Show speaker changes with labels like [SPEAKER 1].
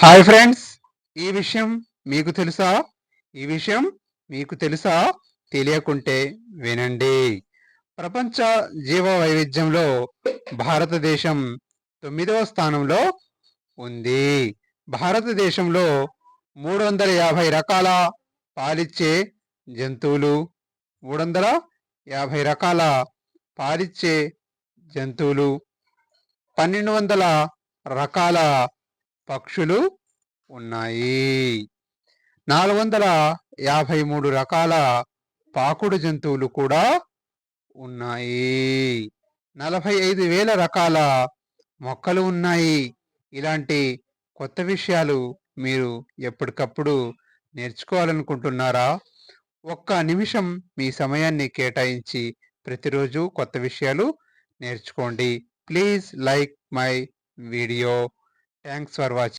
[SPEAKER 1] Hi friends, ఈ విషయం మీకు తెలుసా? ఈ విషయం మీకు తెలుసా? తెలియకుంటే వినండి. ప్రపంచ జీవ వైవిధ్యంలో భారతదేశం 9వ స్థానంలో ఉంది. భారతదేశంలో 350 రకాల పాలిచ్చే జంతువులు 350 రకాల పాలిచ్చే జంతువులు 1200 రకాల పక్షులు ఉన్నాయి. 453 రకాల పాకుడు జంతువులు కూడా ఉన్నాయి. 45,000 రకాల మొక్కలు ఉన్నాయి. ఇలాంటి కొత్త విషయాలు మీరు ఎప్పటికప్పుడు నేర్చుకోవాలనుకుంటున్నారా? ఒక్క నిమిషం మీ సమయాన్ని కేటాయించి ప్రతిరోజు కొత్త విషయాలు నేర్చుకోండి. Please like my video. Thanks for watching.